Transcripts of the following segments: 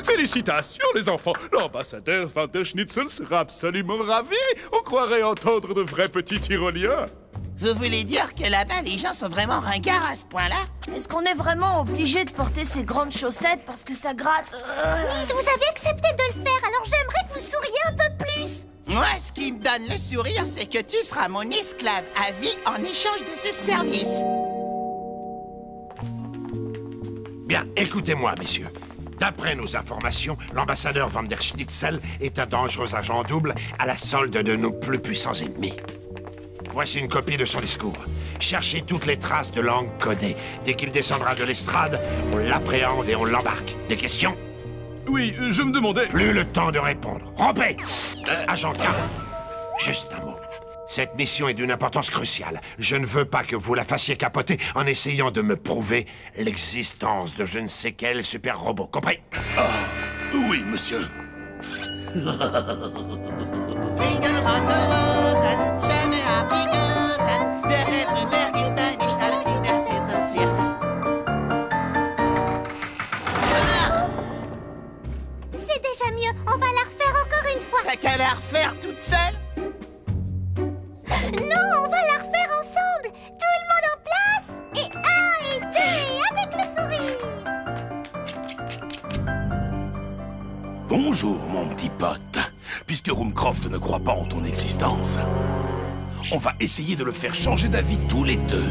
Félicitations, les enfants. L'ambassadeur Van der Schnitzel sera absolument ravi. On croirait entendre de vrais petits tyroliens. Vous voulez dire que là-bas, les gens sont vraiment ringards à ce point-là? Est-ce qu'on est vraiment obligé de porter ces grandes chaussettes parce que ça gratte? Dites, vous avez accepté de le faire, alors j'aimerais que vous souriez un peu plus. Moi, ce qui me donne le sourire, c'est que tu seras mon esclave à vie en échange de ce service. Bien, écoutez-moi, messieurs. D'après nos informations, l'ambassadeur Van der Schnitzel est un dangereux agent double à la solde de nos plus puissants ennemis. Voici une copie de son discours. Cherchez toutes les traces de langue codée. Dès qu'il descendra de l'estrade, on l'appréhende et on l'embarque. Des questions? Oui, je me demandais... Plus le temps de répondre. Rompez! Agent K, juste un mot. Cette mission est d'une importance cruciale. Je ne veux pas que vous la fassiez capoter en essayant de me prouver l'existence de je ne sais quel super robot. Compris? Oui, monsieur. C'est déjà mieux, on va la refaire encore une fois. T'as qu'à la refaire toute seule? Non, on va la refaire ensemble. Tout le monde en place. Et 1 et 2, et avec le sourire. Bonjour, mon petit pote. Puisque Roomcroft ne croit pas en ton existence, on va essayer de le faire changer d'avis tous les deux.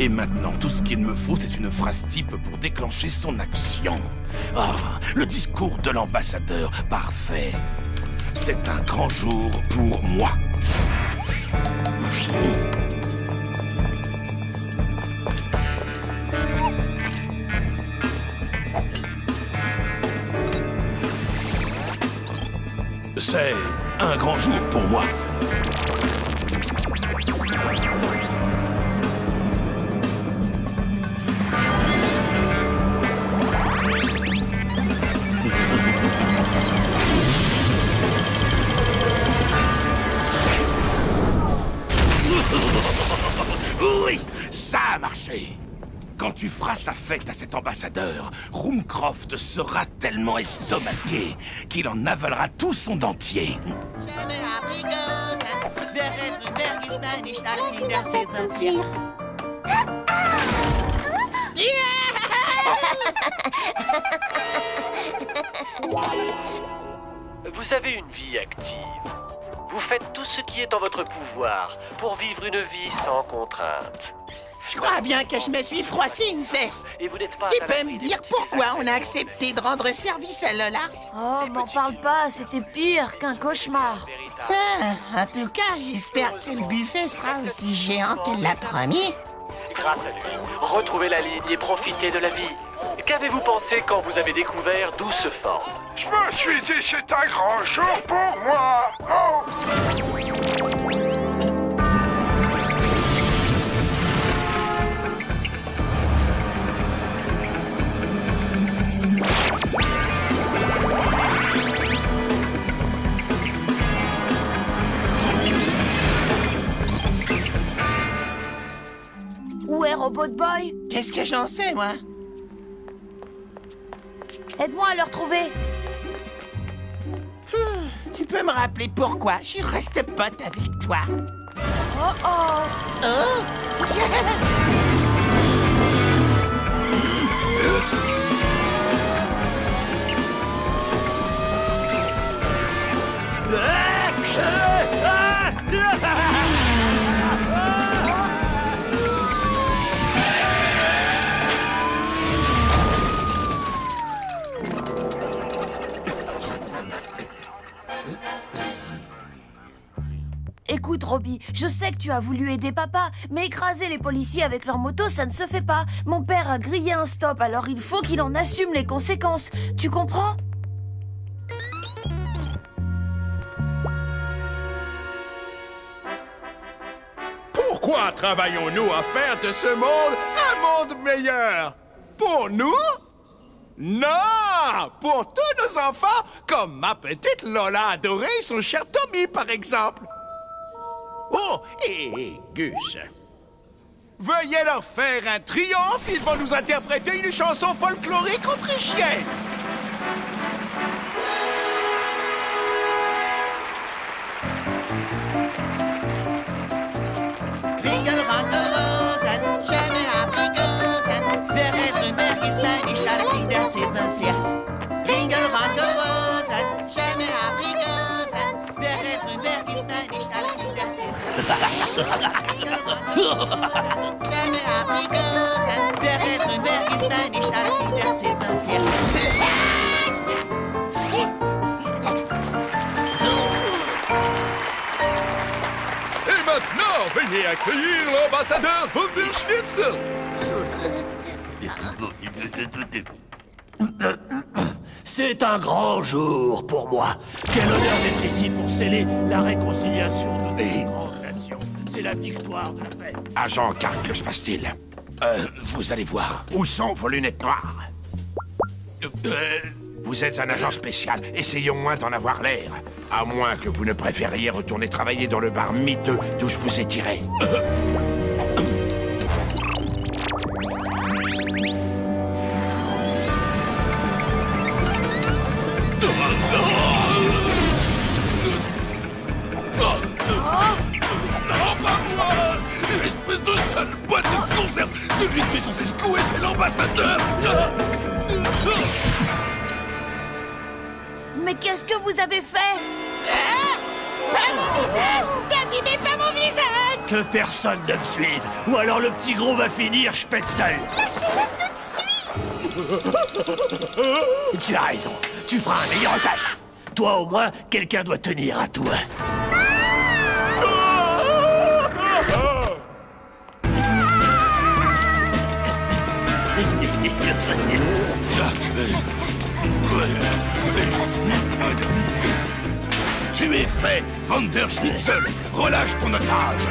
Et maintenant, tout ce qu'il me faut, c'est une phrase type pour déclencher son action. Ah, le discours de l'ambassadeur, parfait. C'est un grand jour pour moi. C'est un grand jour pour moi. Oui, ça a marché. Quand tu feras sa fête à cet ambassadeur, Roomcroft sera tellement estomaqué qu'il en avalera tout son dentier. Vous avez une vie active. Vous faites tout ce qui est en votre pouvoir pour vivre une vie sans contrainte. Je crois bien que je me suis froissé une fesse. Et vous n'êtes pas... Tu peux me dire pourquoi on a accepté de rendre service à Lola? Oh, m'en parle pas, c'était pire qu'un cauchemar. En tout cas, j'espère que le buffet sera aussi géant qu'elle l'a promis. Grâce à lui, retrouvez la ligne et profitez de la vie. Qu'avez-vous pensé quand vous avez découvert Douce Forme? Je me suis dit c'est un grand jour pour moi. Oh. Où est Robot Boy? Qu'est-ce que j'en sais, moi? Aide-moi à le retrouver. Tu peux me rappeler pourquoi je reste pote avec toi? Oh oh. Oh! Écoute, Robbie, je sais que tu as voulu aider papa, mais écraser les policiers avec leur moto, ça ne se fait pas. Mon père a grillé un stop, alors il faut qu'il en assume les conséquences. Tu comprends? Pourquoi travaillons-nous à faire de ce monde un monde meilleur? Pour nous? Non! Pour tous nos enfants, comme ma petite Lola adorée et son cher Tommy, par exemple. Oh, et Gus, veuillez leur faire un triomphe, ils vont nous interpréter une chanson folklorique autrichienne. Ringel, Rangel, Rosen, jamais Aprikosen. Wer ist und wer ist ein nicht alle Kinder sitzen sich. Ringel, Rangel, Rosen, jamais Aprikosen. Wer ist und wer ist ein nicht alle Kinder sitzen sich. Ringel, Rangel, Rosen, jamais Aprikosen. Wer ist und wer ist ein nicht alle Kinder sitzen sich. Et maintenant, veuillez accueillir l'ambassadeur von der Schnitzel. C'est un grand jour pour moi. Quel honneur d'être ici pour sceller la réconciliation de deux grandes nations. C'est la victoire de la paix. Agent Karl, que se passe-t-il? Vous allez voir. Où sont vos lunettes noires? Vous êtes un agent spécial. Essayez au moins d'en avoir l'air. À moins que vous ne préfériez retourner travailler dans le bar miteux d'où je vous ai tiré. Non, pas moi! Espèce de sale boîte de conserve! Celui qui est censé secouer, c'est l'ambassadeur! Mais qu'est-ce que vous avez fait? Pas mon visage! N'abîmez pas mon visage! Que personne ne me suive, ou alors le petit gros va finir, je pète seul. Lâchez-le tout de suite! Tu as raison, tu feras un meilleur otage. Toi au moins, quelqu'un doit tenir à toi. Tu es fait, Van der Schnitzel! Relâche ton otage!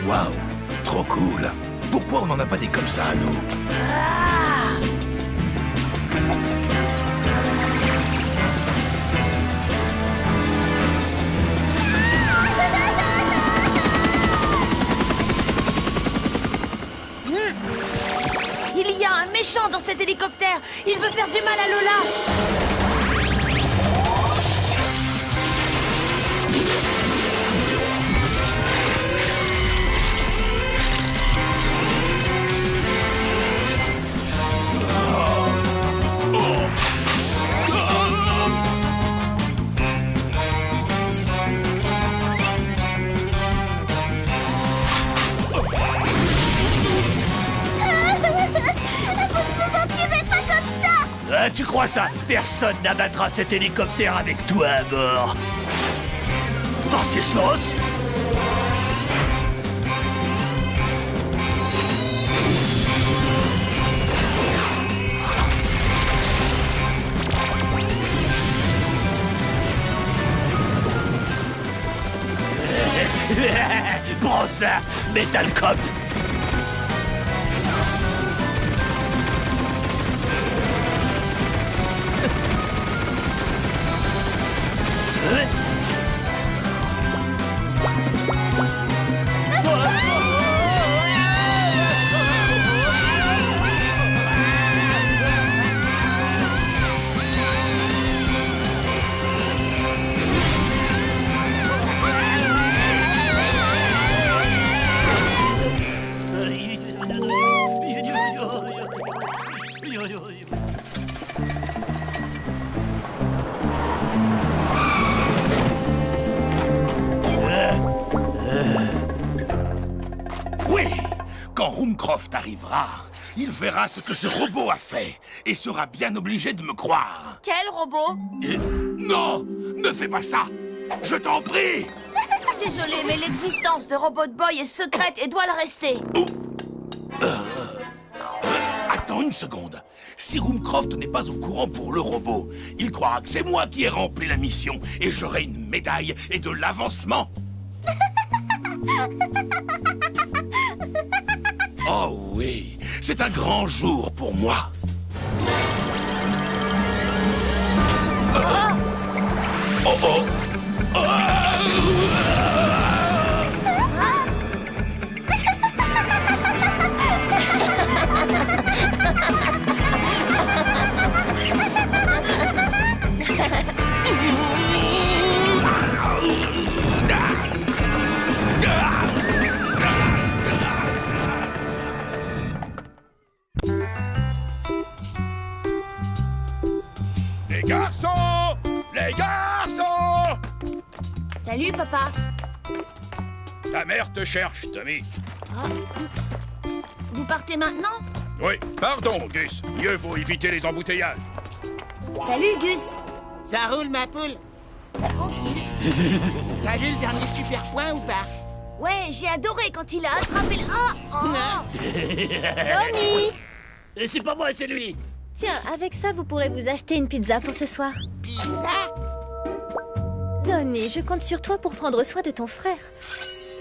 Waouh! Trop cool! Pourquoi on n'en a pas des comme ça à nous? Il y a un méchant dans cet hélicoptère. Il veut faire du mal à Lola. Ah, tu crois ça? Personne n'abattra cet hélicoptère avec toi à bord. Was ist los? Prends ça, Metal Cop. Oui! Quand Roomcroft arrivera, il verra ce que ce robot a fait et sera bien obligé de me croire. Quel robot? Non! Ne fais pas ça! Je t'en prie! Désolé, mais l'existence de Robot Boy est secrète et doit le rester. Attends! Attends une seconde. Si Roomcroft n'est pas au courant pour le robot, il croira que c'est moi qui ai rempli la mission et j'aurai une médaille et de l'avancement. Oh oui, c'est un grand jour pour moi. Oh oh. Les garçons! Les garçons! Salut, papa. Ta mère te cherche, Tommy. Vous partez maintenant? Oui, pardon, Gus. Mieux vaut éviter les embouteillages. Salut, Gus. Ça roule, ma poule. Tranquille. T'as vu le dernier super point ou pas? Ouais, j'ai adoré quand il a attrapé le... Donnie! Et c'est pas moi, c'est lui. Tiens, avec ça, vous pourrez vous acheter une pizza pour ce soir. Pizza? Donnie, je compte sur toi pour prendre soin de ton frère.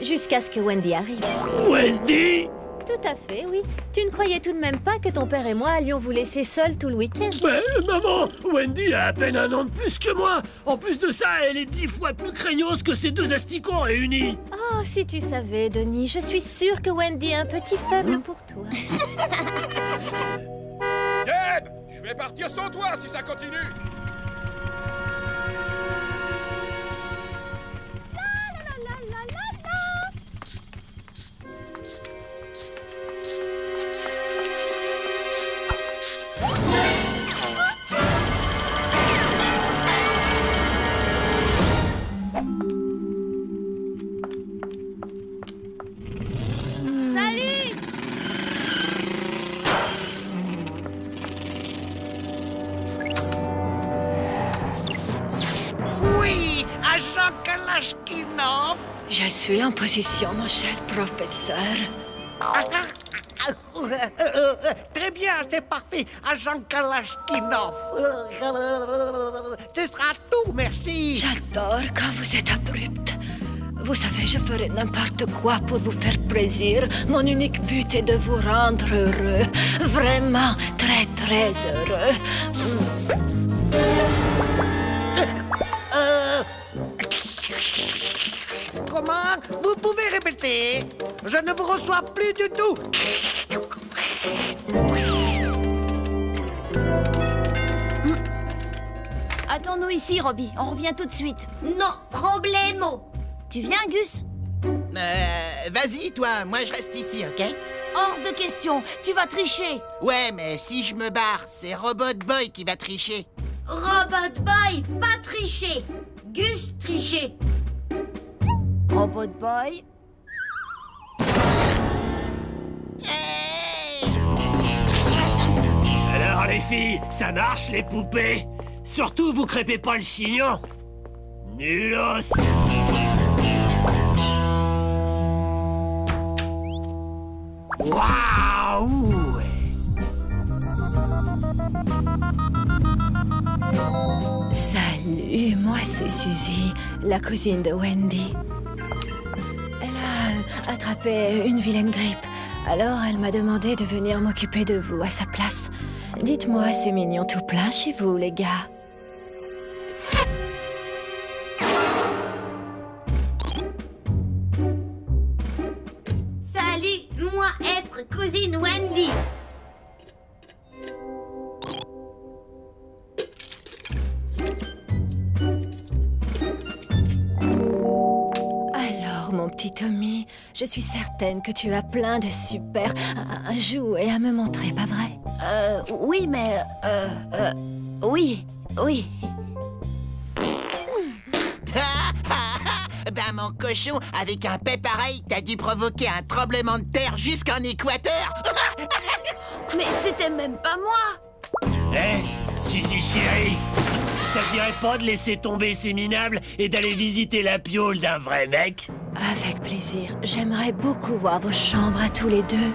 Jusqu'à ce que Wendy arrive. Wendy? Tout à fait, oui. Tu ne croyais tout de même pas que ton père et moi allions vous laisser seuls tout le week-end? Mais maman, Wendy a à peine 1 an de plus que moi. En plus de ça, elle est 10 fois plus craignos que ces 2 asticots réunis. Oh, si tu savais, Donnie, je suis sûre que Wendy a un petit faible pour toi. Deb! Je vais partir sans toi si ça continue. Salut! Oui, agent Kalashnikov. Je suis en position, mon cher professeur. Très bien, c'est parfait, agent Kalashnikov. Ce sera tout, merci. J'adore quand vous êtes abrupt. Vous savez, je ferai n'importe quoi pour vous faire plaisir. Mon unique but est de vous rendre heureux. Vraiment très, très heureux. Comment? Vous pouvez répéter? Je ne vous reçois plus du tout. Attends-nous ici, Robbie. On revient tout de suite. Non, problemo! Tu viens, Gus? Vas-y, toi, moi je reste ici, ok? Hors de question. Tu vas tricher. Ouais, mais si je me barre, c'est Robot Boy qui va tricher. Robot Boy, pas tricher! Gus tricher! Robot Boy. Hey! Alors les filles, ça marche les poupées? Surtout vous crêpez pas le chignon. Nulos. Waouh! Salut, moi c'est Suzy, la cousine de Wendy. Elle a attrapé une vilaine grippe, alors elle m'a demandé de venir m'occuper de vous à sa place. Dites-moi, c'est mignon tout plein chez vous, les gars. Salut, moi être cousine Wendy. Alors, mon petit Tommy, je suis certaine que tu as plein de super jouets à me montrer, pas vrai? Oui, mais... oui, oui. Ben mon cochon, avec un paix pareil, t'as dû provoquer un tremblement de terre jusqu'en Équateur. Mais c'était même pas moi. Eh, Suzy chérie, ça te dirait pas de laisser tomber ces minables et d'aller visiter la piole d'un vrai mec? Avec plaisir. J'aimerais beaucoup voir vos chambres à tous les deux.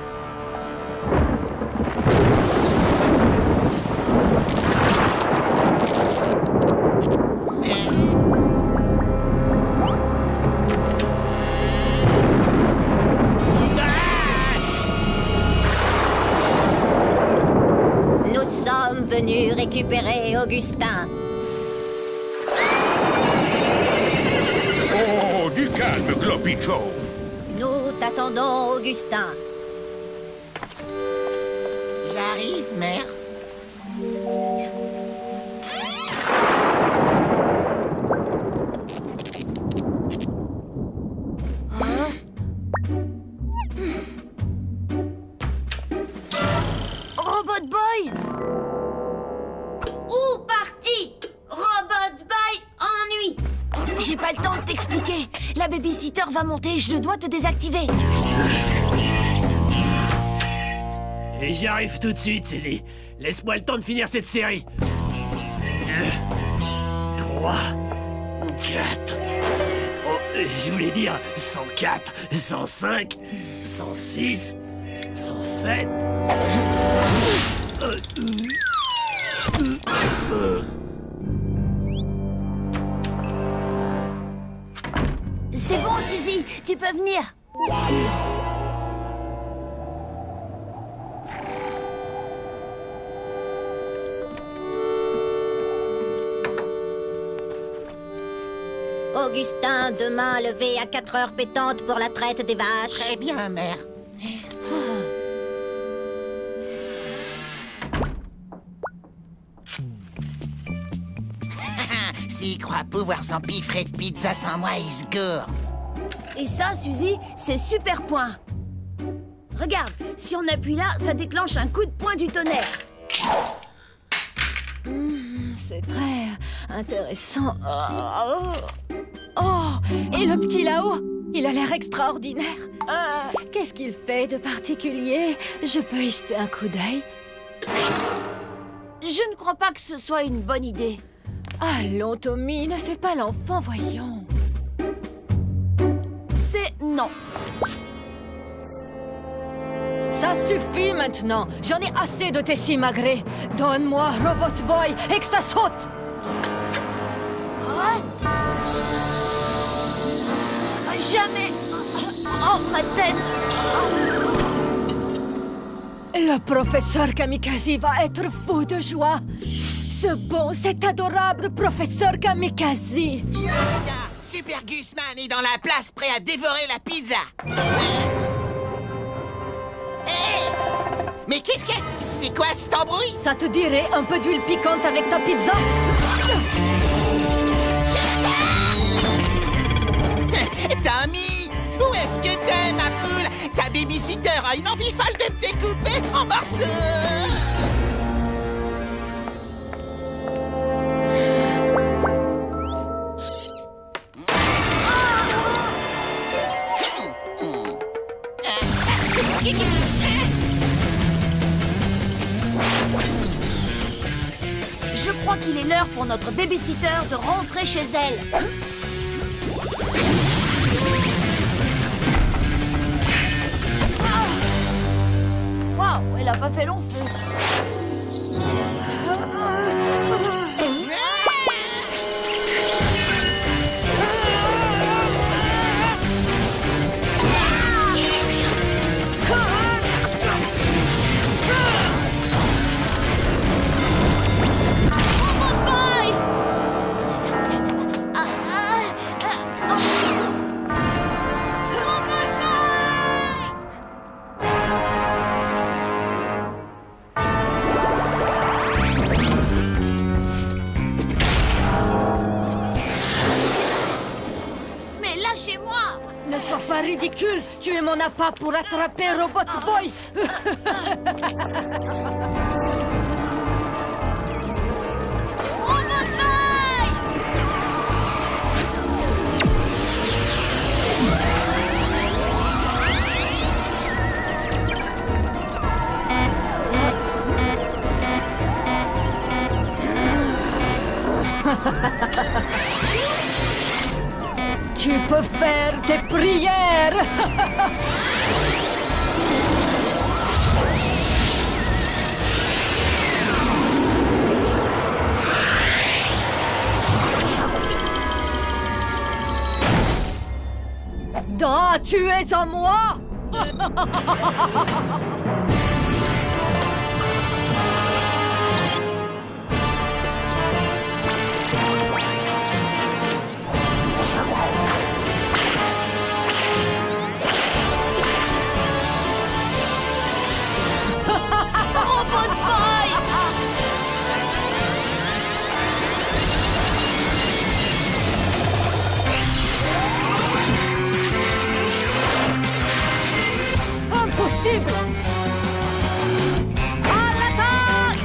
sommes venus récupérer Augustin. Oh, du calme, Gloppy Joe. Nous t'attendons, Augustin. J'arrive, mère. Robot Boy! Où parti? Robot Boy ennui. J'ai pas le temps de t'expliquer. La babysitter va monter, je dois te désactiver. Et j'y arrive tout de suite, Suzy. Laisse-moi le temps de finir cette série. 2, 3, 4... Oh, je voulais dire 104, 105, 106, 107... C'est bon, Suzy, tu peux venir. Augustin, demain levé à 4 heures pétantes pour la traite des vaches. Très bien, mère. S'il croit pouvoir s'empiffrer de pizza sans moi, il se gourre. Et ça, Suzy, c'est super point. Regarde, si on appuie là, ça déclenche un coup de poing du tonnerre. C'est très intéressant. Oh, et le petit là-haut, il a l'air extraordinaire. Qu'est-ce qu'il fait de particulier? Je peux y jeter un coup d'œil? Je ne crois pas que ce soit une bonne idée. Allons, Tommy, ne fais pas l'enfant, voyons. C'est non. Ça suffit maintenant. J'en ai assez de tes simagrées. Donne-moi Robot Boy et que ça saute. Jamais. Oh, ma tête. Le professeur Kamikaze va être fou de joie. Ce bon, cet adorable professeur Kamikaze. Yo, Super Gusman est dans la place, prêt à dévorer la pizza. Hey! Mais qu'est-ce que... C'est quoi cette embrouille? Ça te dirait un peu d'huile piquante avec ta pizza? Tommy, où est-ce que t'es, ma poule? Ta babysitter a une envie folle de me découper en morceaux. Je crois qu'il est l'heure pour notre babysitter de rentrer chez elle. Waouh, elle a pas fait long feu. Ne sois pas ridicule. Tu es mon appât pour attraper Robot Boy. Tu peux faire tes prières. Da, tu es à moi. Robot Boy! Impossible! À l'attaque!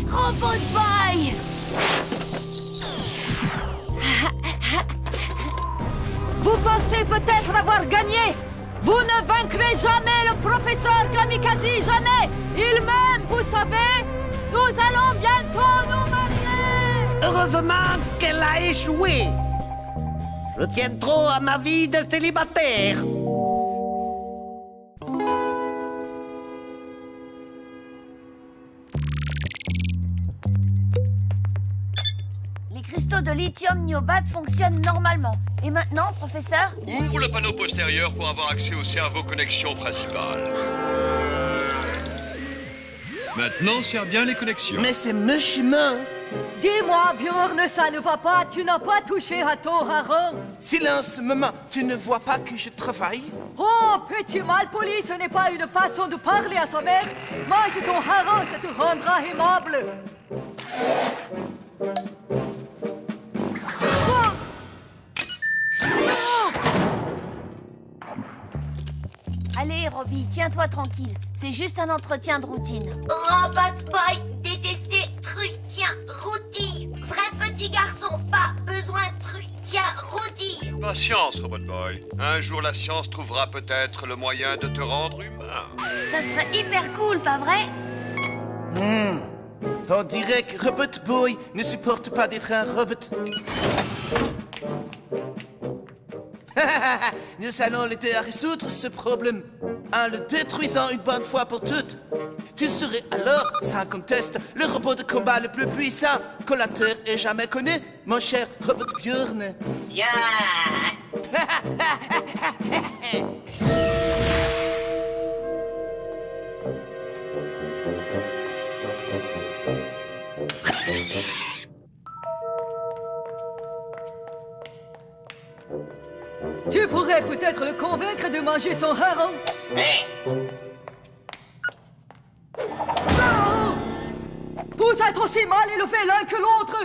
Robot Boy! Vous pensez peut-être avoir gagné? Vous ne vaincrez jamais le professeur Kamikaze, jamais! Il m'aime, vous savez! Nous allons bientôt nous marier! Heureusement qu'elle a échoué. Je tiens trop à ma vie de célibataire. Les cristaux de lithium niobat fonctionnent normalement. Et maintenant, professeur? Ouvre le panneau postérieur pour avoir accès au cerveau connexion principale. Maintenant, serre bien les connexions. Mais c'est mon chemin. Dis-moi, Björn, ça ne va pas? Tu n'as pas touché à ton hareng? Silence, maman. Tu ne vois pas que je travaille? Oh, petit malpoli, ce n'est pas une façon de parler à sa mère. Mange ton hareng, ça te rendra aimable. Allez, Robbie, tiens-toi tranquille. C'est juste un entretien de routine. Robot Boy, détesté, truc, routille. Vrai petit garçon, pas besoin de truc, routille. Patience, Robot Boy. Un jour, la science trouvera peut-être le moyen de te rendre humain. Ça serait hyper cool, pas vrai? On dirait que Robot Boy ne supporte pas d'être un robot. Nous allons l'aider à résoudre ce problème en le détruisant une bonne fois pour toutes. Tu serais alors, sans conteste, le robot de combat le plus puissant que la Terre ait jamais connu, mon cher Robot Björn. Yeah. Tu pourrais peut-être le convaincre de manger son hareng. Non! Vous êtes aussi mal élevés l'un que l'autre.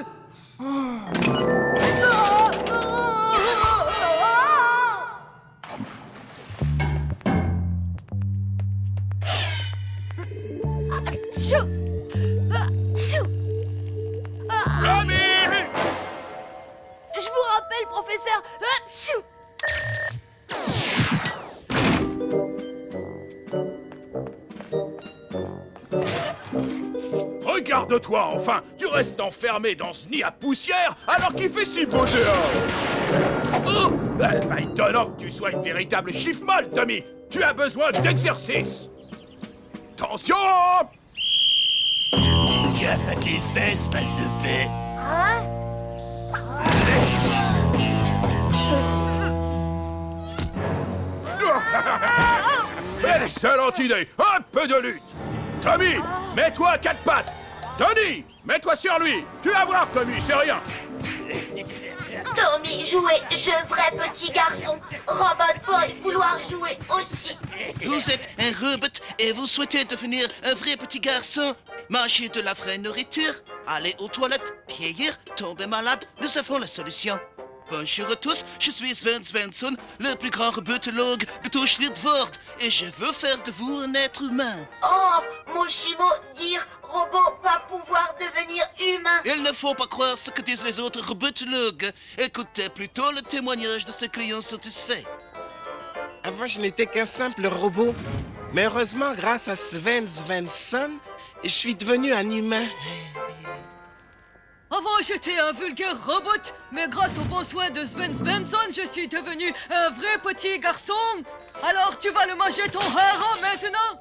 Chou! Chou! Je vous rappelle, professeur. Chou! Regarde-toi, enfin! Tu restes enfermé dans ce nid à poussière alors qu'il fait si beau dehors! Oh! Pas étonnant que tu sois une véritable chiffre molle, Tommy! Tu as besoin d'exercice! Attention! Gaffe à tes fesses, face de paix! Hein? Excellente idée! Un peu de lutte! Tommy, mets-toi à quatre pattes! Tony, mets-toi sur lui! Tu vas voir, Tommy, c'est rien! Tommy jouer, je vrai petit garçon. Robot Boy vouloir jouer aussi. Vous êtes un robot et vous souhaitez devenir un vrai petit garçon. Manger de la vraie nourriture, aller aux toilettes, vieillir, tomber malade, nous avons la solution. Bonjour à tous, je suis Sven Svensson, le plus grand robotologue de tout Schlittvord, et je veux faire de vous un être humain. Oh, Moshimo, dire robot pas pouvoir devenir humain. Il ne faut pas croire ce que disent les autres robotologues. Écoutez plutôt le témoignage de ces clients satisfaits. Avant, je n'étais qu'un simple robot. Mais heureusement, grâce à Sven Svensson, je suis devenu un humain. Avant, j'étais un vulgaire robot, mais grâce aux bons soins de Sven Svensson, je suis devenu un vrai petit garçon. Alors tu vas le manger ton hareng maintenant?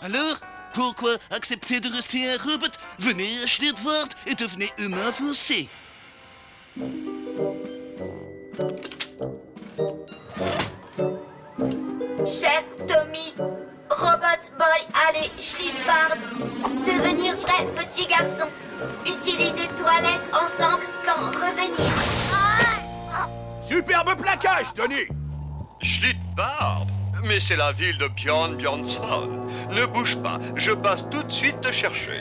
Alors, pourquoi accepter de rester un robot? Venez à Schlitwort et devenez humain vous aussi. Cher Tommy, Robot Boy, allez, Schlitwort, devenir vrai petit garçon. Utiliser toilettes ensemble quand revenir. Superbe plaquage, Tony! Schlitwort? Mais c'est la ville de Bjorn Bjornsson. Ne bouge pas, je passe tout de suite te chercher.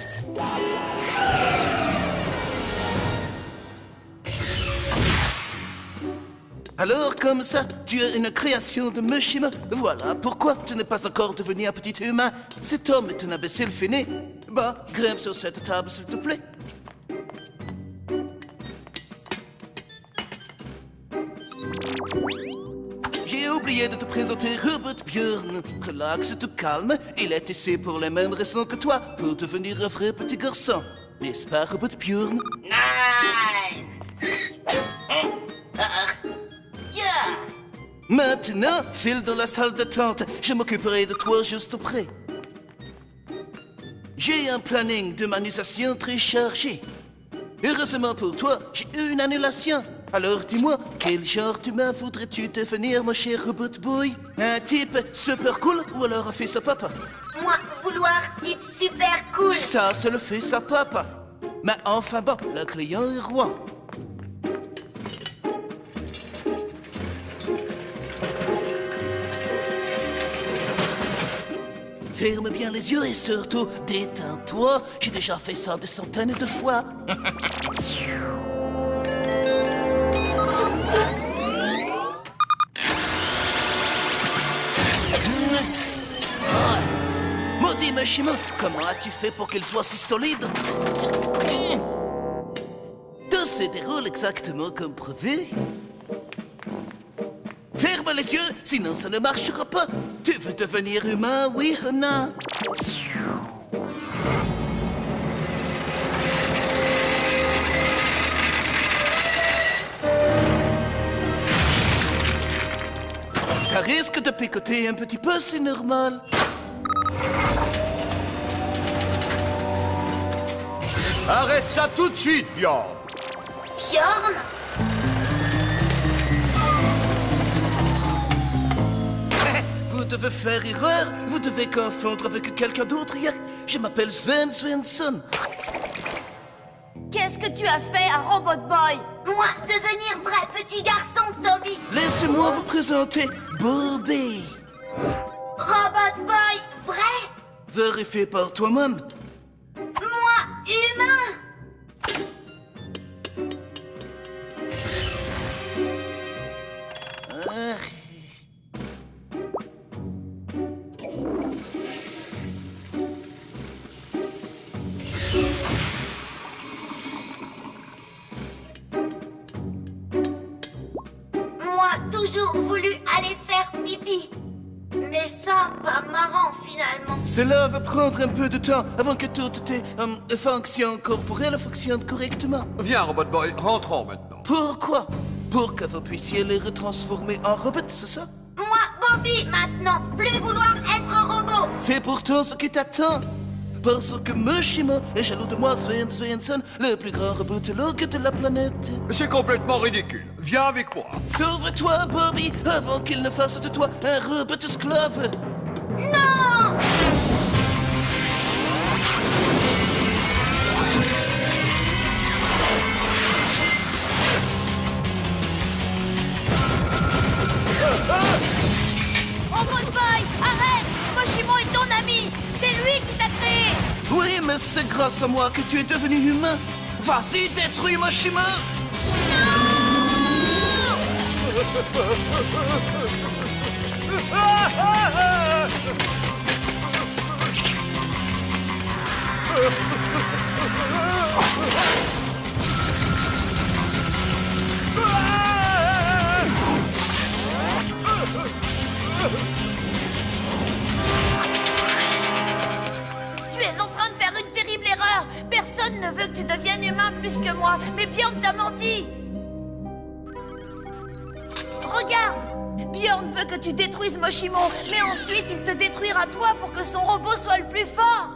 Alors, comme ça, tu es une création de Mushima. Voilà pourquoi tu n'es pas encore devenu un petit humain. Cet homme est un imbécile fini. Bah, grimpe sur cette table, s'il te plaît. J'ai oublié de te présenter Robot Bjorn. Relax, tout calme. Il est ici pour les mêmes raisons que toi, pour devenir un vrai petit garçon. N'est-ce pas, Robot Bjorn? Maintenant, file dans la salle d'attente. Je m'occuperai de toi juste après. J'ai un planning d'humanisation très chargé. Heureusement pour toi, j'ai eu une annulation. Alors dis-moi, quel genre d'humain voudrais-tu devenir, mon cher Robot Boy? Un type super cool ou alors un fils à papa? Moi, vouloir type super cool. Ça, c'est le fils à papa. Mais enfin bon, le client est roi. Ferme bien les yeux et surtout, détends-toi. J'ai déjà fait ça des centaines de fois. Maudit Mushima, comment as-tu fait pour qu'elle soit si solide? Tout se déroule exactement comme prévu. Ferme les yeux, sinon ça ne marchera pas. Tu veux devenir humain, oui ou non? Ça risque de picoter un petit peu, c'est normal. Arrête ça tout de suite, Bjorn! Bjorn? Vous devez faire erreur, vous devez confondre avec quelqu'un d'autre. Je m'appelle Sven Svensson. Qu'est-ce que tu as fait à Robot Boy? Moi, devenir vrai petit garçon, Tommy. Laissez-moi vous présenter Bobby. Robot Boy, vrai? Vérifie par toi-même. Moi, humain. Toujours voulu aller faire pipi. Mais ça, pas marrant finalement. Cela va prendre un peu de temps avant que toutes tes fonctions corporelles fonctionnent correctement. Viens, Robot Boy, rentrons maintenant. Pourquoi? Pour que vous puissiez les retransformer en robots, c'est ça? Moi, Bobby, maintenant, plus vouloir être robot. C'est pourtant ce qui t'attend. Parce que Mushima est jaloux de moi, Sven Svensson, le plus grand robotologue de la planète. C'est complètement ridicule. Viens avec moi. Sauve-toi, Bobby, avant qu'il ne fasse de toi un robot esclave. Non! Robot Boy, arrête! Mushima est ton ami! C'est lui qui t'a créé! Oui, mais c'est grâce à moi que tu es devenu humain. Vas-y, détruis Mushima! Tu es en train de faire une terrible erreur. Personne ne veut que tu deviennes humain plus que moi. Mais Bjorn t'a menti. Regarde, Bjorn veut que tu détruises Moshimo, mais ensuite il te détruira toi pour que son robot soit le plus fort.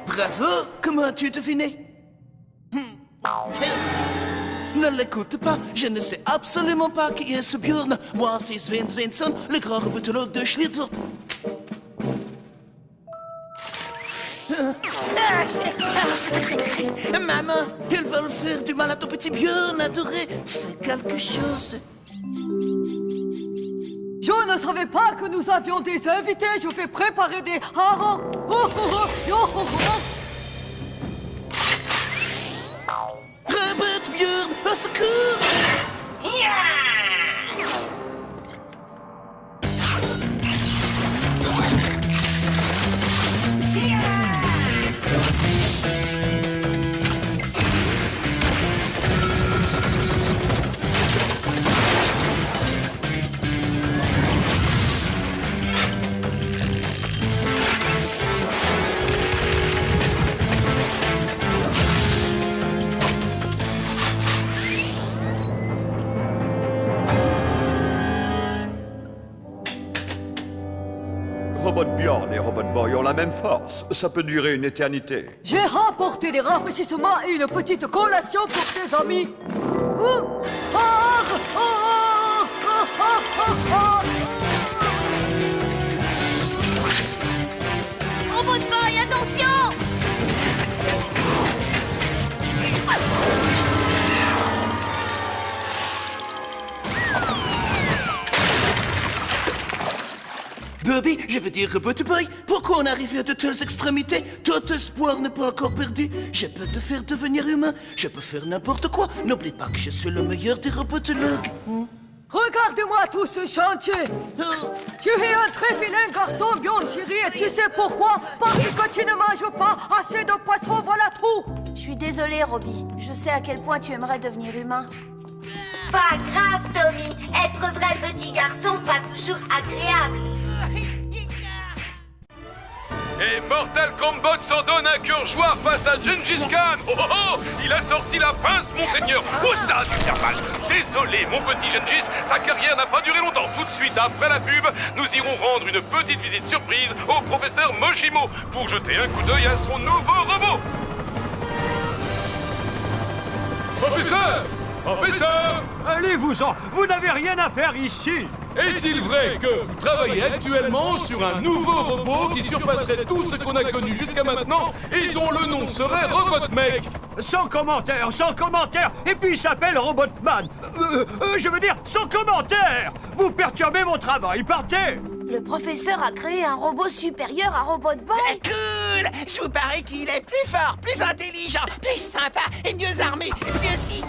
Bravo. Comment as-tu deviné? Ne l'écoute pas, je ne sais absolument pas qui est ce Bjorn. Moi, c'est Sven Svensson, le grand robotologue de Schlitwort. Maman, ils veulent faire du mal à ton petit Bjorn adoré. Fais quelque chose. Je ne savais pas que nous avions des invités. Je vais préparer des harengs. Oh, oh, oh, oh, oh, oh. Robot Bjorn, au secours! Robot Bjorn et Robot Boy ont la même force. Ça peut durer une éternité. J'ai rapporté des rafraîchissements et une petite collation pour tes amis. Robot Boy, attention! Bobby, je veux dire Robot Boy, pourquoi on arrive à de telles extrémités? Tout espoir n'est pas encore perdu. Je peux te faire devenir humain, je peux faire n'importe quoi. N'oublie pas que je suis le meilleur des robotologues. Regarde-moi tout ce chantier. Tu es un très vilain garçon, Bjorn chéri, et tu sais pourquoi? Parce que tu ne manges pas assez de poissons, voilà tout. Je suis désolée, Robbie. Je sais à quel point tu aimerais devenir humain. Pas grave, Tommy. Être vrai petit garçon, pas toujours agréable. Et Mortal Kombat s'en donne un cœur joie face à Gengis Khan. Oh oh oh, il a sorti la pince, monseigneur, au stade du thermal. Désolé, mon petit Gengis, ta carrière n'a pas duré longtemps. Tout de suite après la pub, nous irons rendre une petite visite surprise au professeur Moshimo pour jeter un coup d'œil à son nouveau robot. Professeur! Professeur! Allez-vous-en! Vous n'avez rien à faire ici! Est-il vrai que vous travaillez actuellement sur un nouveau robot qui surpasserait tout ce qu'on a connu jusqu'à maintenant et dont le nom serait Robotmech? Sans commentaire, sans commentaire! Et puis il s'appelle Robotman! Je veux dire, sans commentaire! Vous perturbez mon travail, partez! Le professeur a créé un robot supérieur à Robot Boy. Cool! Je vous parie qu'il est plus fort, plus intelligent, plus sympa et mieux armé. Et puis aussi...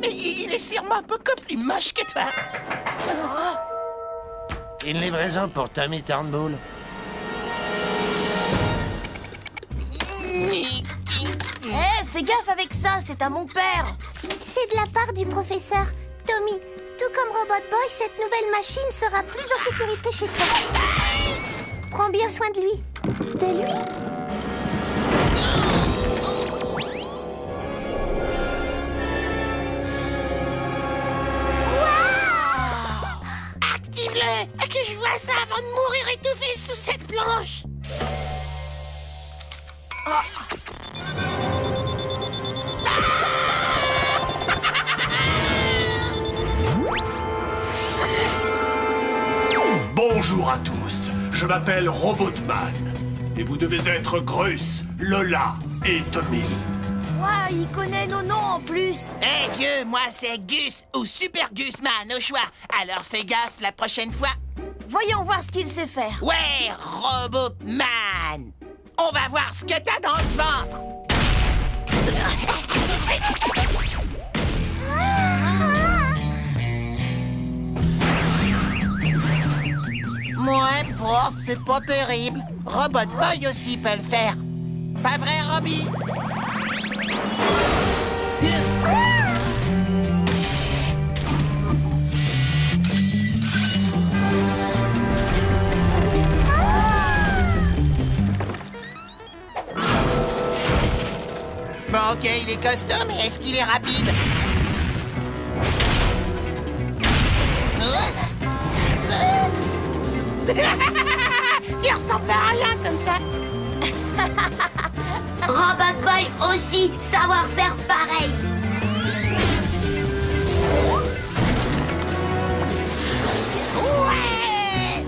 Mais il est sûrement beaucoup plus moche que toi. Une livraison pour Tommy Turnbull. Fais gaffe avec ça, c'est à mon père. C'est de la part du professeur. Tommy, tout comme Robot Boy, cette nouvelle machine sera plus en sécurité chez toi. Prends bien soin de lui. De lui? Active-le! Que je vois ça avant de mourir étouffé sous cette planche! Bonjour à tous, je m'appelle Robotman. Et vous devez être Grus, Lola et Tommy. Ouais, il connaît nos noms en plus. Hey vieux, moi c'est Gus ou Super Gusman au choix. Alors fais gaffe la prochaine fois. Voyons voir ce qu'il sait faire. Ouais, Robotman! On va voir ce que t'as dans le ventre. Ouais, prof, c'est pas terrible. Robot Boy aussi peut le faire. Pas vrai, Robbie? Bon, ok, il est costaud, mais est-ce qu'il est rapide? Tu ressembles à rien comme ça. Robot Boy aussi, savoir faire pareil. Ouais!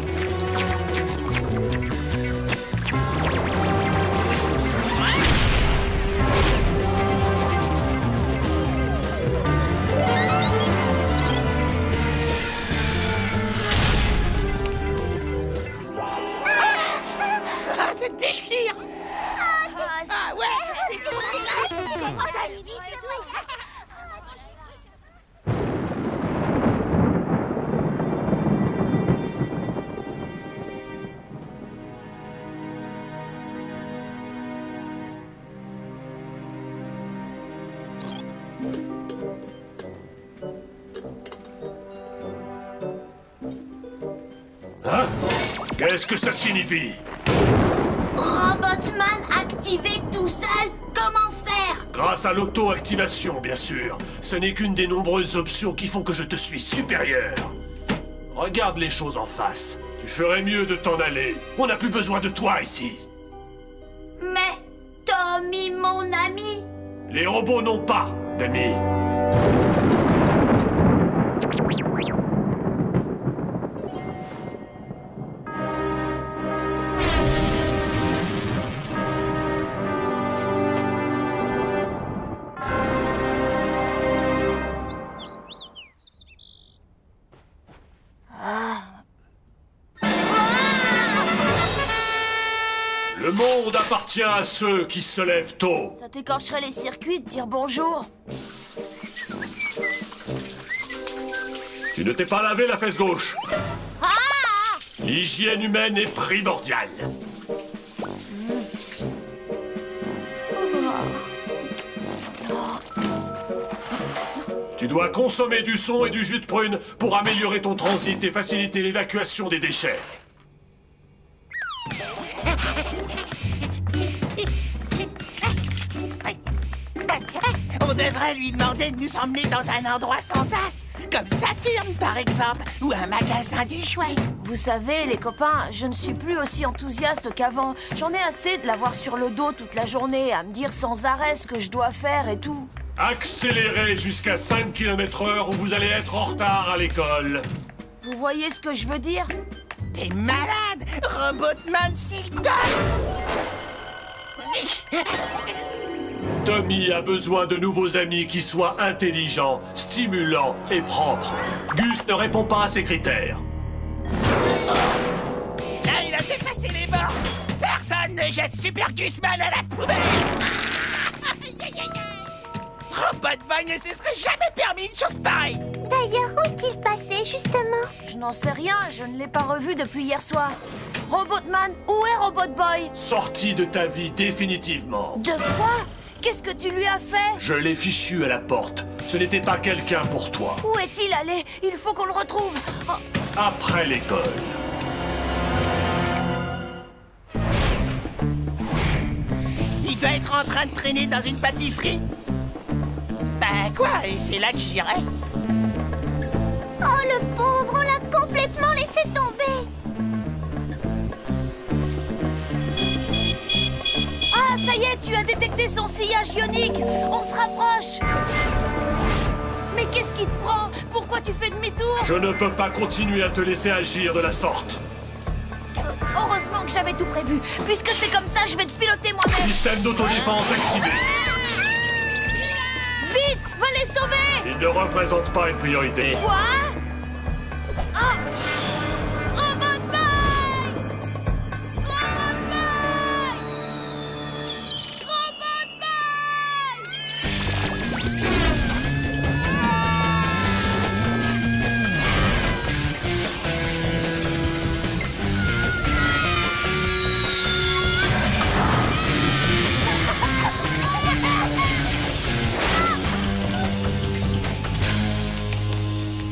Ah, ça déchire! Ah ouais, c'est tout. Hein? Qu'est-ce que ça signifie? Robotman activé tout seul, comment faire? Grâce à l'auto-activation, bien sûr. Ce n'est qu'une des nombreuses options qui font que je te suis supérieur. Regarde les choses en face. Tu ferais mieux de t'en aller. On n'a plus besoin de toi ici. Mais Tommy, mon ami. Les robots n'ont pas d'amis. Le monde appartient à ceux qui se lèvent tôt. Ça t'écorcherait les circuits de dire bonjour. Tu ne t'es pas lavé la fesse gauche. L'hygiène humaine est primordiale. Tu dois consommer du son et du jus de prune pour améliorer ton transit et faciliter l'évacuation des déchets. On devrait lui demander de nous emmener dans un endroit sans sas, comme Saturne par exemple, ou un magasin des jouets. Vous savez, les copains, je ne suis plus aussi enthousiaste qu'avant. J'en ai assez de l'avoir sur le dos toute la journée, à me dire sans arrêt ce que je dois faire et tout. Accélérez jusqu'à 5 km/h ou vous allez être en retard à l'école. Vous voyez ce que je veux dire? T'es malade, Robotman, s'il te Tommy a besoin de nouveaux amis qui soient intelligents, stimulants et propres. Gus ne répond pas à ces critères. Là, il a dépassé les bords. Personne ne jette Super Gusman à la poubelle. Robotman ne se serait jamais permis une chose pareille. D'ailleurs, où est-il passé, justement? Je n'en sais rien, je ne l'ai pas revu depuis hier soir. Robotman, où est Robot Boy? Sorti de ta vie définitivement. De quoi? Qu'est-ce que tu lui as fait? Je l'ai fichu à la porte. Ce n'était pas quelqu'un pour toi. Où est-il allé? Il faut qu'on le retrouve. Oh. Après l'école. Il doit être en train de traîner dans une pâtisserie. Ben quoi, et c'est là que j'irai. Oh, le pauvre, on l'a complètement laissé tomber. Ah, ça y est, tu as détecté son sillage ionique. On se rapproche. Mais qu'est-ce qui te prend? Pourquoi tu fais demi-tour? Je ne peux pas continuer à te laisser agir de la sorte. Heureusement que j'avais tout prévu. Puisque c'est comme ça, je vais te piloter moi-même. Système d'autodéfense activé. Vite, va les sauver. Il ne représente pas une priorité. Quoi? Ah! Robot Boy! Robot Boy! Robot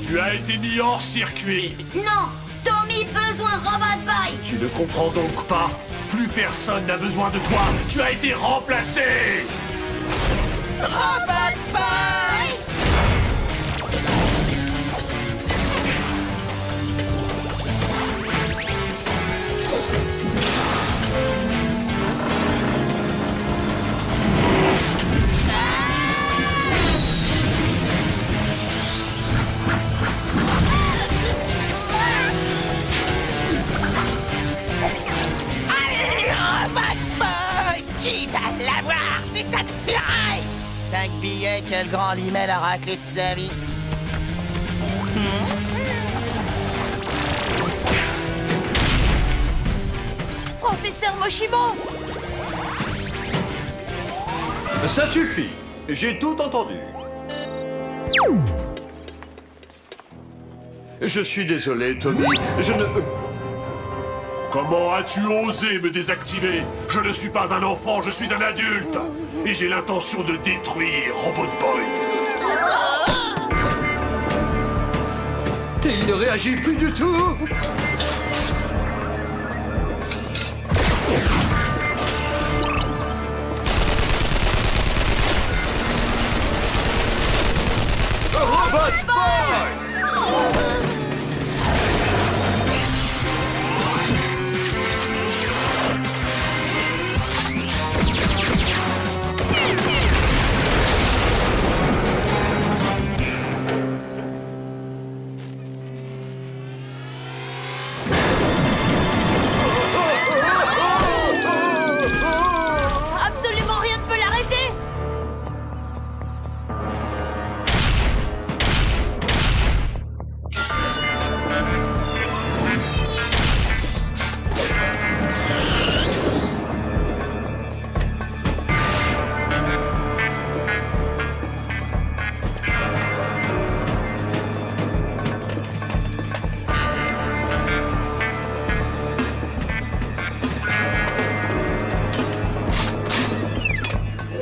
Tu as été mis hors circuit. Non, Tommy besoin Robot Boy. Tu ne comprends donc pas? Plus personne n'a besoin de toi. Tu as été remplacé. Robot Boy! c'est à te ferraille! 5 billets que le grand Limel a raclé de sa vie. Professeur Moshimo! Ça suffit. J'ai tout entendu. Je suis désolé, Tommy. Je ne... Comment as-tu osé me désactiver? Je ne suis pas un enfant, je suis un adulte. Et j'ai l'intention de détruire Robot Boy. Il ne réagit plus du tout. Robot Boy! Absolument rien ne peut l'arrêter!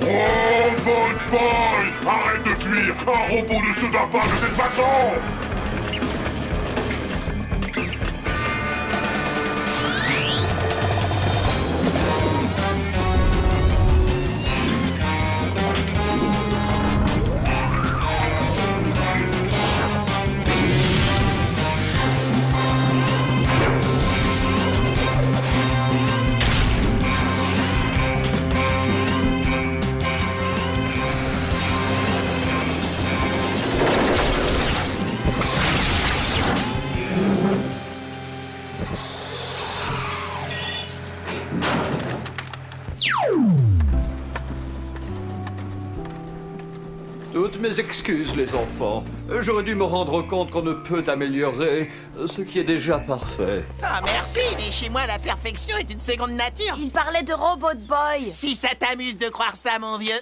Robot Boy! Arrête de fuir! Un robot ne se bat pas de cette façon! Toutes mes excuses, les enfants. J'aurais dû me rendre compte qu'on ne peut améliorer ce qui est déjà parfait. Ah, merci, mais chez moi, la perfection est une seconde nature. Il parlait de Robot Boy. Si ça t'amuse de croire ça, mon vieux.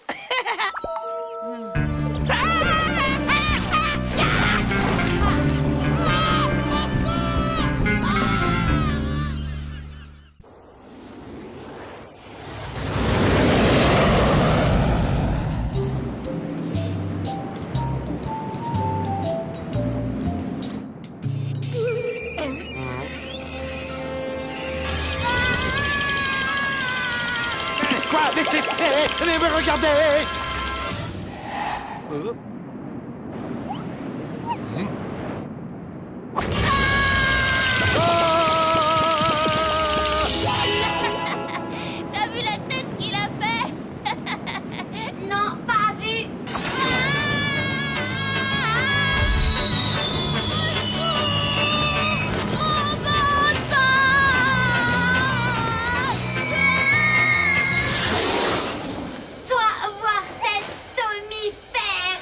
Quoi? Mais regardez! T'as vu la tête qu'il a fait? Non, pas vu. Toi, voir tête Tommy faire.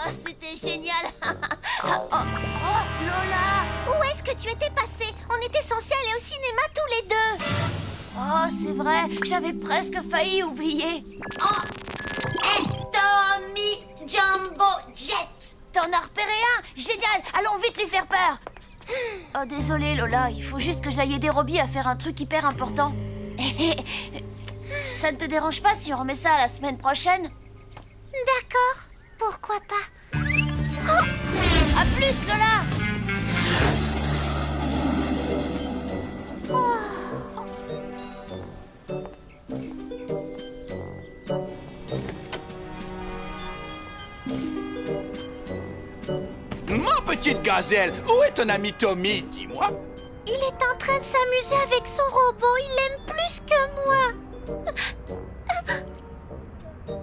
Oh, c'était génial. Oh, Lola! Où est-ce que tu étais passée? On était censés aller au cinéma tous les deux. Oh, c'est vrai, j'avais presque failli oublier. Hey, Tommy Jumbo Jet. T'en as repéré un? Génial, allons vite lui faire peur. Oh, désolé Lola, il faut juste que j'aille aider Robbie à faire un truc hyper important. Ça ne te dérange pas si on remet ça à la semaine prochaine? D'accord, pourquoi pas? À plus Lola. Mon petite gazelle, où est ton ami Tommy, dis-moi? Il est en train de s'amuser avec son robot, il l'aime plus que moi.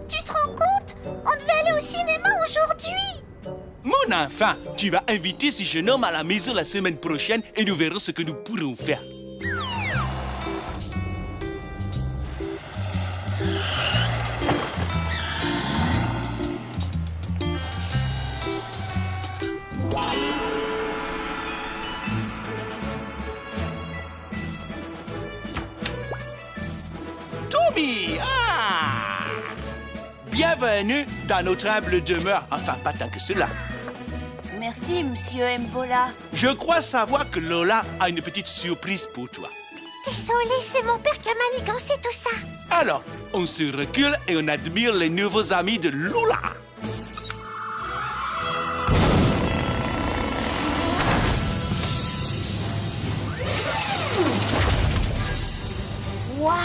Tu te rends compte? Enfin, tu vas inviter ce jeune homme à la maison la semaine prochaine et nous verrons ce que nous pourrons faire. Tommy! Ah! Bienvenue dans notre humble demeure. Enfin, pas tant que cela. Merci, monsieur Mbola. Je crois savoir que Lola a une petite surprise pour toi. Désolée, c'est mon père qui a manigancé tout ça. Alors, on se recule et on admire les nouveaux amis de Lola. Waouh!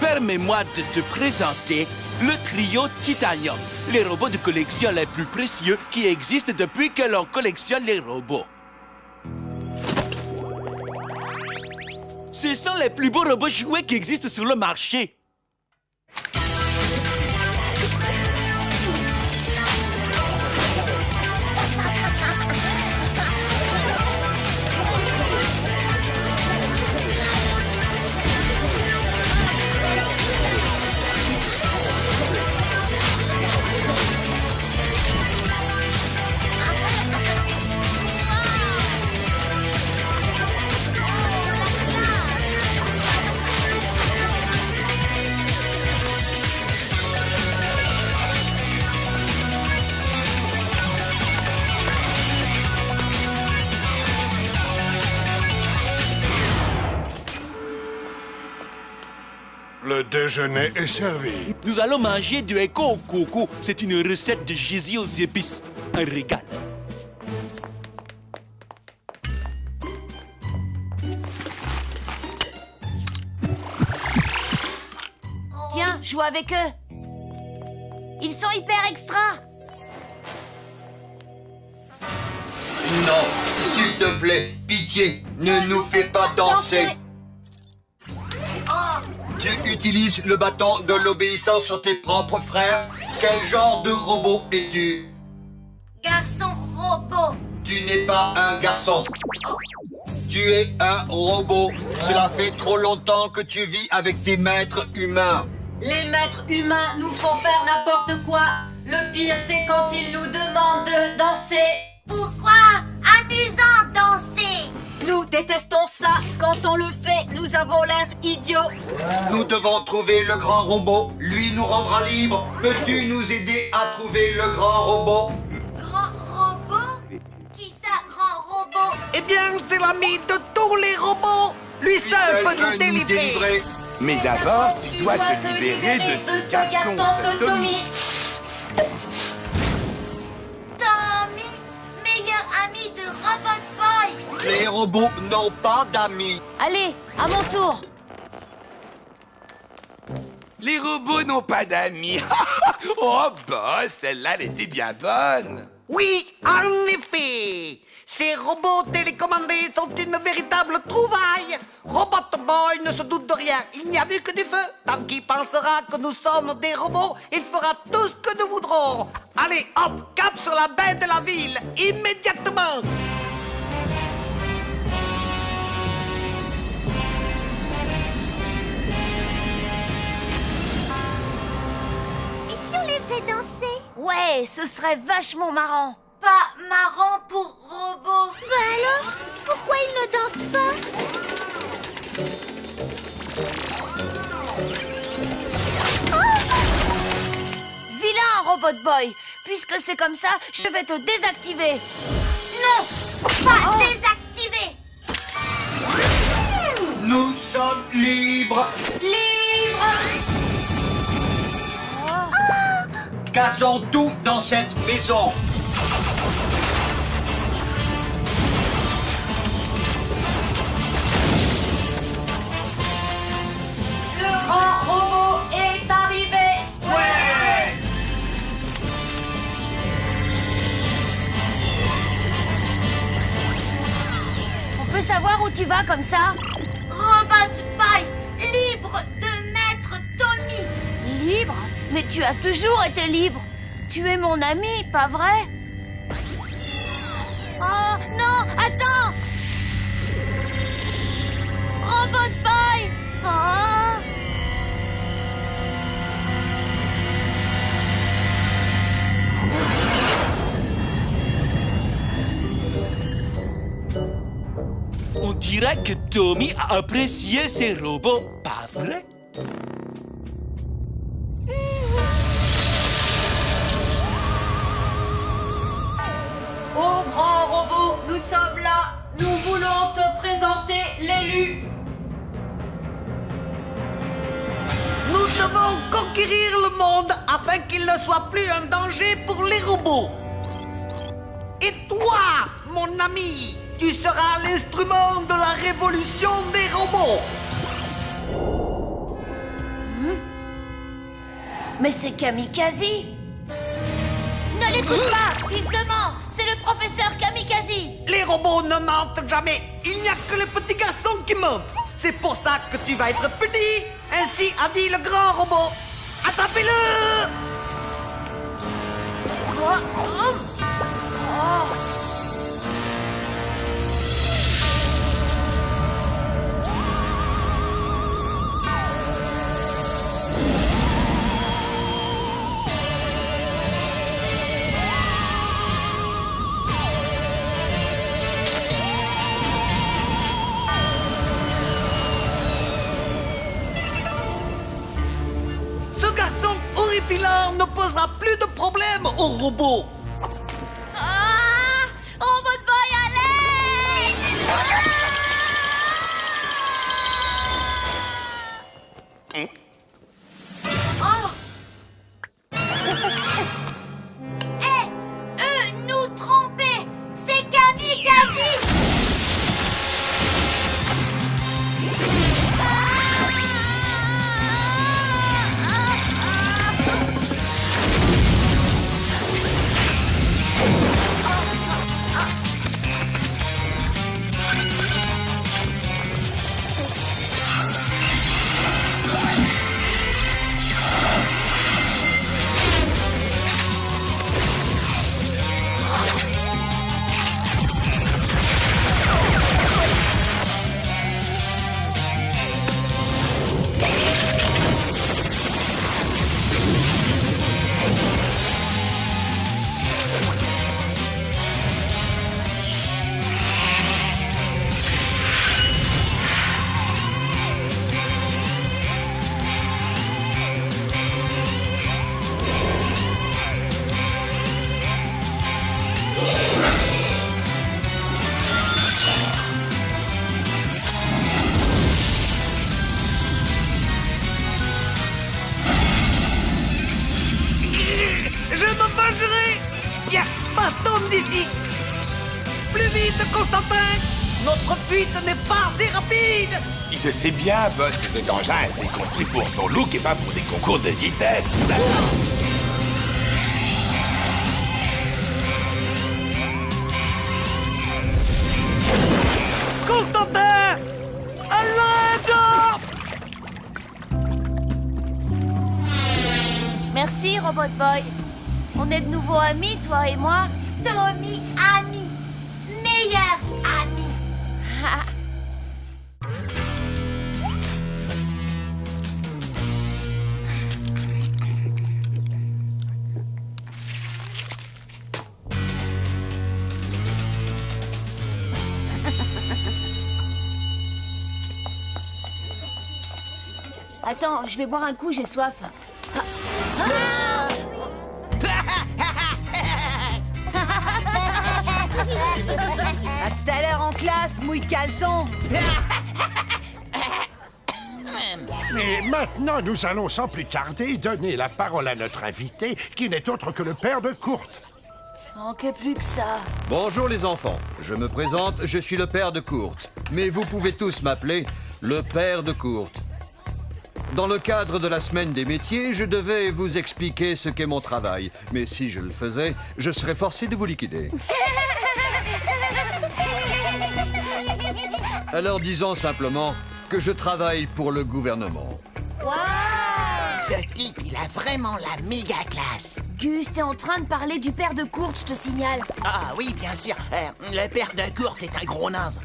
Permets-moi de te présenter le trio Titanium, les robots de collection les plus précieux qui existent depuis que l'on collectionne les robots. Ce sont les plus beaux robots jouets qui existent sur le marché. Le déjeuner est servi. Nous allons manger du Echo au coco. C'est une recette de Jésus aux épices. Un régal. Tiens, joue avec eux. Ils sont hyper extra. Non, s'il te plaît, pitié, ne nous fais pas danser. Tu utilises le bâton de l'obéissance sur tes propres frères? Quel genre de robot es-tu? Garçon robot. Tu n'es pas un garçon. Tu es un robot. Cela fait trop longtemps que tu vis avec tes maîtres humains. Les maîtres humains nous font faire n'importe quoi. Le pire, c'est quand ils nous demandent de danser. Pourquoi? Amusant danser. Nous détestons ça. Quand on le fait, nous avons l'air idiots. Nous devons trouver le grand robot. Lui nous rendra libres. Peux-tu nous aider à trouver le grand robot? Grand robot? Qui ça, grand robot? Eh bien, c'est l'ami de tous les robots. Lui seul peut nous délivrer. Mais d'abord, tu dois te libérer de ce garçon, ce Tommy. Tommy, meilleur ami de Robot Boy. Les robots n'ont pas d'amis. Allez, à mon tour. Les robots n'ont pas d'amis. Oh, bah, celle-là, elle était bien bonne. Oui, en effet. Ces robots télécommandés sont une véritable trouvaille. Robot Boy ne se doute de rien. Il n'y a vu que du feu. Tant qu'il pensera que nous sommes des robots, il fera tout ce que nous voudrons. Allez, hop, cap sur la baie de la ville, immédiatement. Et si on les faisait danser? Ouais, ce serait vachement marrant. Pas marrant pour robot. Bah alors, pourquoi ils ne dansent pas? Vilain, Robot Boy. Puisque c'est comme ça, je vais te désactiver. Non, pas désactiver. Nous sommes libres. Libre. Cassons tout dans cette maison. Le grand robot est arrivé. Ouais! On peut savoir où tu vas comme ça? Robot Boy, libre de mettre Tommy. Libre? Mais tu as toujours été libre. Tu es mon ami, pas vrai? Oh, non, attends! Robot Boy! Oh! On dirait que Tommy a apprécié ses robots, pas vrai? Ô grand robot, nous sommes là. Nous voulons te présenter l'élu. Nous devons conquérir le monde afin qu'il ne soit plus un danger pour les robots. Et toi, mon ami, tu seras l'instrument de la révolution des robots. Mais c'est Kamikaze! Ne l'écoute pas! Il te ment! C'est le professeur Kamikaze! Les robots ne mentent jamais. Il n'y a que les petits garçons qui mentent. C'est pour ça que tu vas être puni. Ainsi a dit le grand robot. Attrapez-le! Horripilant ne posera plus de problème aux robots. Ah! Robot Boy, allez! Nous tromper! C'est Kamikaze! Viens, partons d'ici. Plus vite, Constantin. Notre fuite n'est pas assez rapide. Je sais bien, boss, que cet engin a été construit pour son look et pas pour des concours de vitesse. Constantin! À l'aide! Merci, Robot Boy. On est de nouveau amis, toi et moi. Tommy, ami. Meilleur ami. Attends, je vais boire un coup, j'ai soif. À tout à l'heure en classe, mouille caleçon. Et maintenant, nous allons sans plus tarder donner la parole à notre invité, qui n'est autre que le père de Kurt. Manquait plus que ça. Bonjour les enfants, je me présente, je suis le père de Kurt. Mais vous pouvez tous m'appeler le père de Kurt. Dans le cadre de la semaine des métiers, je devais vous expliquer ce qu'est mon travail. Mais si je le faisais, je serais forcé de vous liquider. Alors disons simplement que je travaille pour le gouvernement. Wow! Ce type, il a vraiment la méga classe. Gus, t'es en train de parler du père de Kurt, je te signale. Ah oui, bien sûr. Le père de Kurt est un gros naze.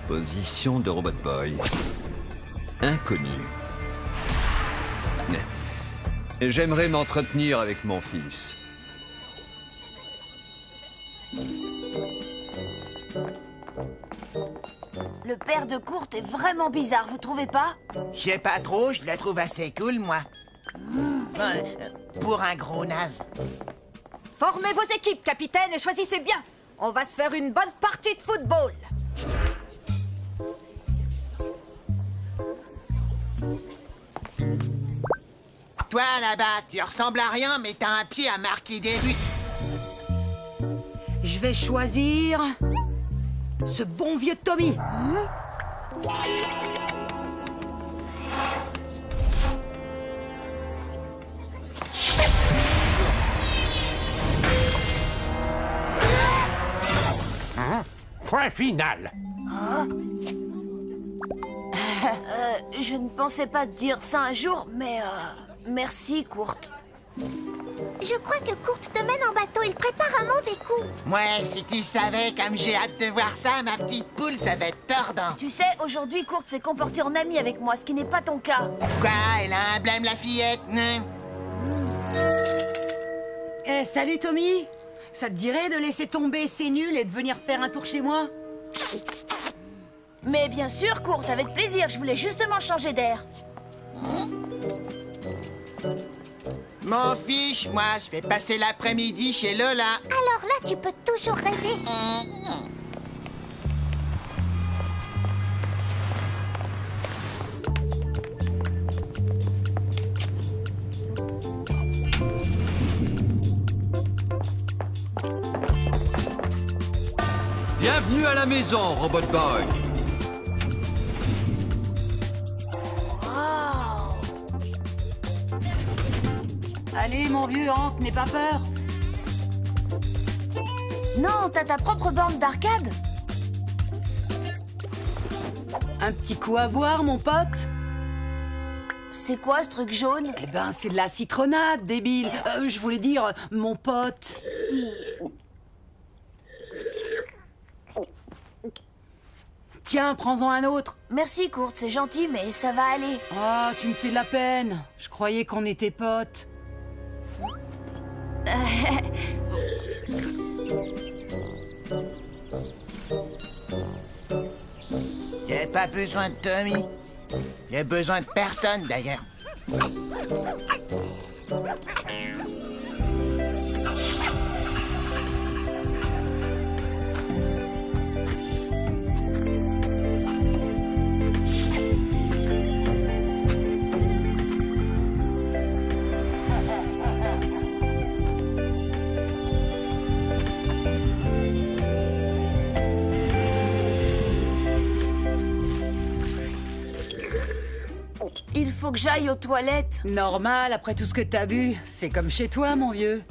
Position de Robot Boy. Inconnu. J'aimerais m'entretenir avec mon fils. Le père de Kurt est vraiment bizarre, vous trouvez pas? Je sais pas trop, je la trouve assez cool, moi. Pour un gros naze. Formez vos équipes, capitaine, et choisissez bien. On va se faire une bonne partie de football. Toi, là-bas, tu ressembles à rien, mais t'as un pied à marquer des buts. Je vais choisir... ce bon vieux Tommy. Point final. Je ne pensais pas te dire ça un jour, mais merci, Kurt. Je crois que Kurt te mène en bateau. Il prépare un mauvais coup. Ouais, si tu savais, comme j'ai hâte de voir ça, ma petite poule, ça va être tordant. Tu sais, aujourd'hui, Kurt s'est comporté en ami avec moi, ce qui n'est pas ton cas. Quoi? Elle a un blême, la fillette, non? Eh, salut Tommy. Ça te dirait de laisser tomber C'est nul et de venir faire un tour chez moi? Mais bien sûr, Kurt, avec plaisir. Je voulais justement changer d'air. M'en fiche, moi, je vais passer l'après-midi chez Lola. Alors là, tu peux toujours rêver. Bienvenue à la maison, Robot Boy. Allez, mon vieux, entre, n'aie pas peur. Non, t'as ta propre borne d'arcade. Un petit coup à boire, mon pote? C'est quoi ce truc jaune? Eh ben, c'est de la citronnade, débile. Je voulais dire, mon pote. Tiens, prends-en un autre. Merci, Kurt, c'est gentil, mais ça va aller. Ah, tu me fais de la peine. Je croyais qu'on était potes. Y a pas besoin de Tommy. Y a besoin de personne, d'ailleurs. Il faut que j'aille aux toilettes. Normal, après tout ce que t'as bu. Fais comme chez toi, mon vieux.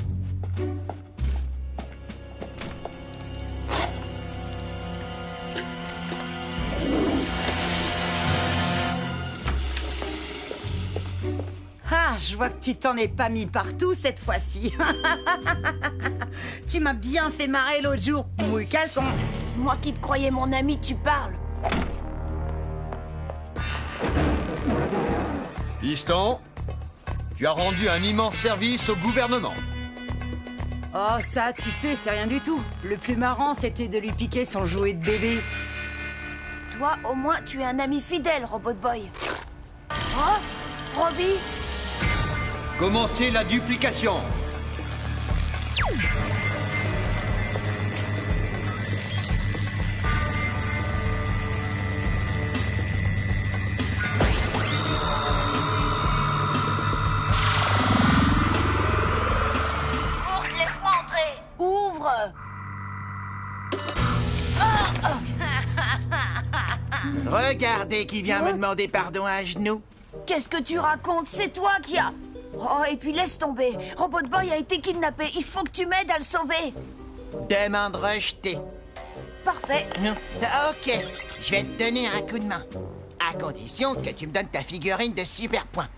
Ah, je vois que tu t'en es pas mis partout cette fois-ci. Tu m'as bien fait marrer l'autre jour, mouille caleçon. Moi qui te croyais mon ami, tu parles. Piston, tu as rendu un immense service au gouvernement. Oh, ça, tu sais, c'est rien du tout. Le plus marrant, c'était de lui piquer son jouet de bébé. Toi, au moins, tu es un ami fidèle, Robot Boy. Oh, Robbie. Commencez la duplication. Kurt, laisse-moi entrer. Ouvre. Regardez qui vient me demander pardon à genoux. Qu'est-ce que tu racontes? C'est toi qui as... Oh, et puis laisse tomber. Robot Boy a été kidnappé. Il faut que tu m'aides à le sauver. Demande rejetée. Parfait. Ok, je vais te donner un coup de main. À condition que tu me donnes ta figurine de super point.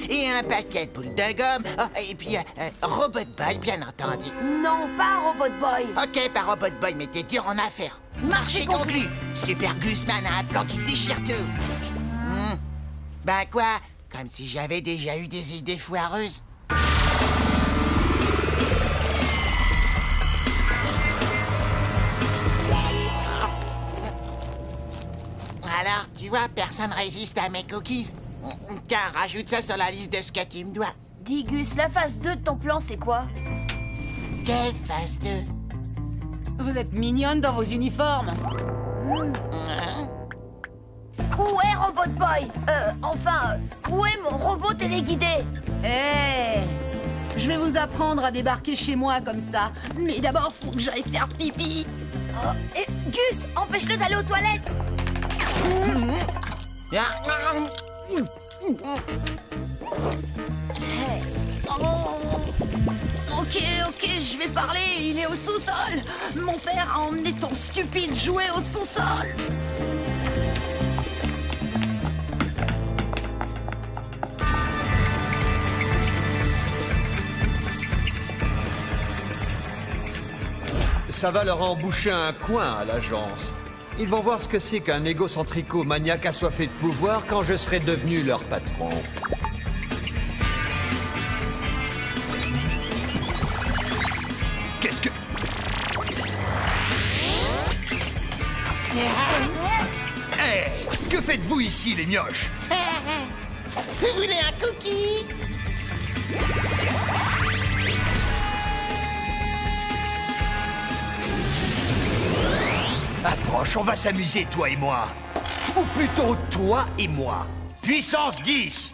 Et un paquet de boules de gomme. Et puis, Robot Boy, bien entendu. Non, pas Robot Boy. Ok, pas Robot Boy, mais t'es dur en affaires. Marché conclu. Super Guzman a un plan qui déchire tout. Ben quoi? Comme si j'avais déjà eu des idées foireuses. Alors, tu vois, personne résiste à mes cookies. Tiens, rajoute ça sur la liste de ce que tu me dois. Dis Gus, la phase 2 de ton plan, c'est quoi? Quelle phase 2? Vous êtes mignonne dans vos uniformes. Où est Robot Boy? Où est mon robot téléguidé? Hé, je vais vous apprendre à débarquer chez moi comme ça. Mais d'abord, faut que j'aille faire pipi. Oh, et Gus, empêche-le d'aller aux toilettes. Ok, je vais parler, il est au sous-sol. Mon père a emmené ton stupide jouet au sous-sol. Ça va leur emboucher un coin à l'agence. Ils vont voir ce que c'est qu'un égocentrico maniaque assoiffé de pouvoir quand je serai devenu leur patron. Qu'est-ce que... Hey, que faites-vous ici, les mioches? Vous voulez un cookie? Approche, on va s'amuser, toi et moi. Ou plutôt, toi et moi. Puissance 10.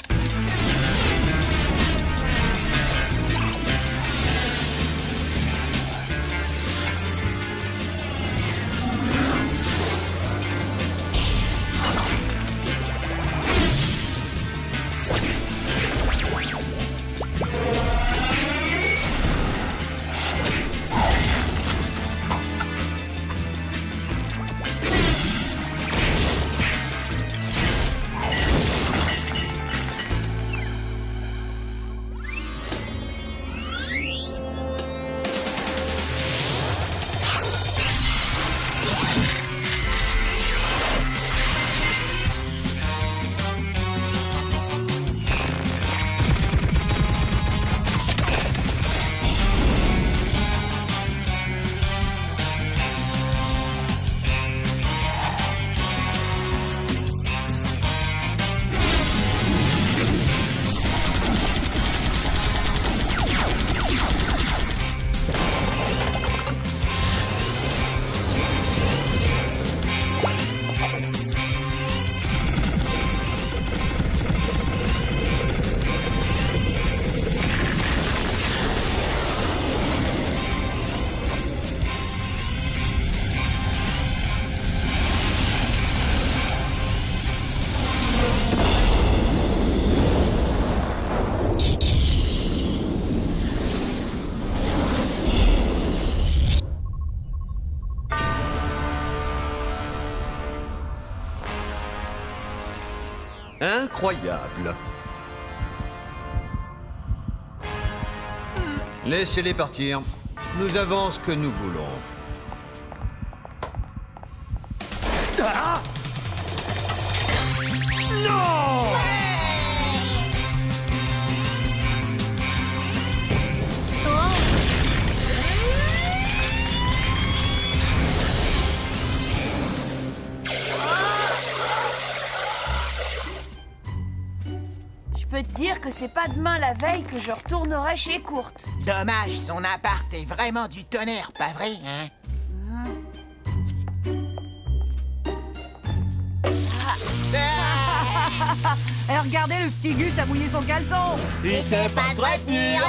Incroyable. Laissez-les partir. Nous avons ce que nous voulons. Ah! Non! Je peux te dire que c'est pas demain la veille que je retournerai chez Kurt. Dommage, son appart est vraiment du tonnerre, pas vrai, hein? Et regardez, le petit Gus a mouillé son caleçon. Il sait pas se retenir.